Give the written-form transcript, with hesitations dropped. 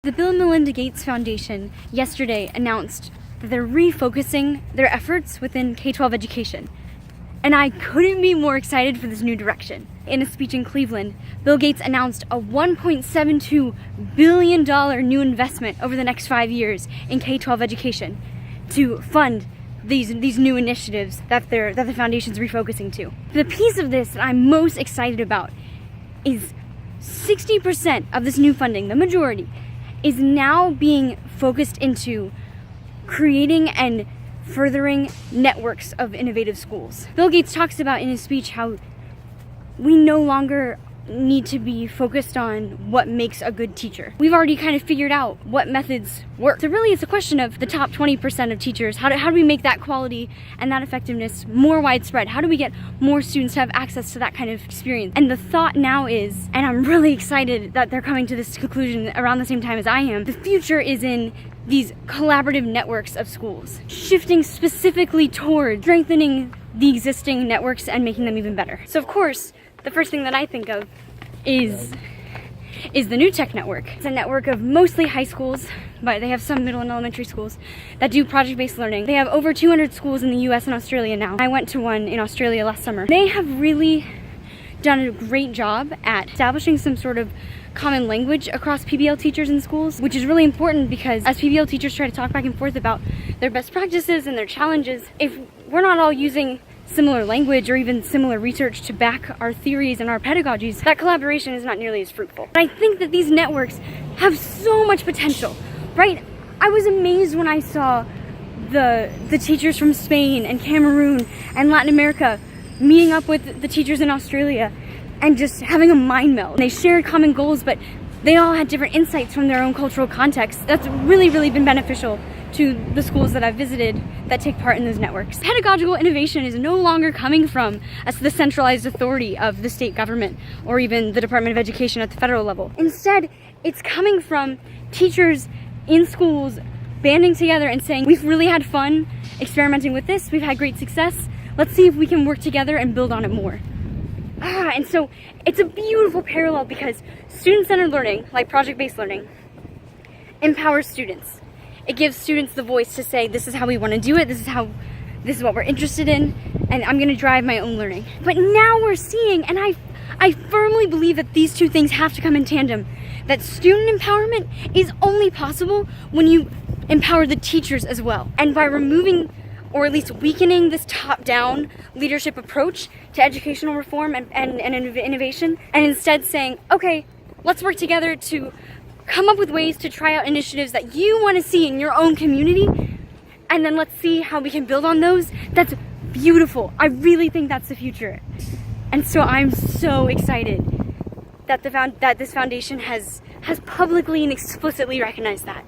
The Bill and Melinda Gates Foundation yesterday announced that they're refocusing their efforts within K-12 education. And I couldn't be more excited for this new direction. In a speech in Cleveland, Bill Gates announced a $1.72 billion new investment over the next 5 years in K-12 education to fund these new initiatives that the foundation's refocusing to. The piece of this that I'm most excited about is 60% of this new funding, the majority, is now being focused into creating and furthering networks of innovative schools. Bill Gates talks about in his speech how we no longer need to be focused on what makes a good teacher. We've already kind of figured out what methods work. So really it's a question of the top 20% of teachers. How do we make that quality and that effectiveness more widespread? How do we get more students to have access to that kind of experience? And the thought now is, and I'm really excited that they're coming to this conclusion around the same time as I am, the future is in these collaborative networks of schools, shifting specifically toward strengthening the existing networks and making them even better. So of course, the first thing that I think of is the New Tech Network. It's a network of mostly high schools, but they have some middle and elementary schools that do project-based learning. They have over 200 schools in the US and Australia now. I went to one in Australia last summer. They have really done a great job at establishing some sort of common language across PBL teachers in schools, which is really important because as PBL teachers try to talk back and forth about their best practices and their challenges, if we're not all using similar language or even similar research to back our theories and our pedagogies, that collaboration is not nearly as fruitful. I think that these networks have so much potential, right? I was amazed when I saw the teachers from Spain and Cameroon and Latin America meeting up with the teachers in Australia and just having a mind meld. They shared common goals, but they all had different insights from their own cultural context. That's really, really been beneficial to the schools that I've visited that take part in those networks. Pedagogical innovation is no longer coming from the centralized authority of the state government or even the Department of Education at the federal level. Instead, it's coming from teachers in schools banding together and saying, we've really had fun experimenting with this, we've had great success, let's see if we can work together and build on it more. And so it's a beautiful parallel because student-centered learning, like project-based learning, empowers students. It gives students the voice to say, this is how we want to do it, this is what we're interested in, and I'm going to drive my own learning. But now we're seeing, and I firmly believe that these two things have to come in tandem, that student empowerment is only possible when you empower the teachers as well. And by removing or at least weakening this top-down leadership approach to educational reform and innovation, and instead saying, okay, let's work together to come up with ways to try out initiatives that you want to see in your own community, and then let's see how we can build on those. That's beautiful. I really think that's the future. And so I'm so excited that this foundation has publicly and explicitly recognized that.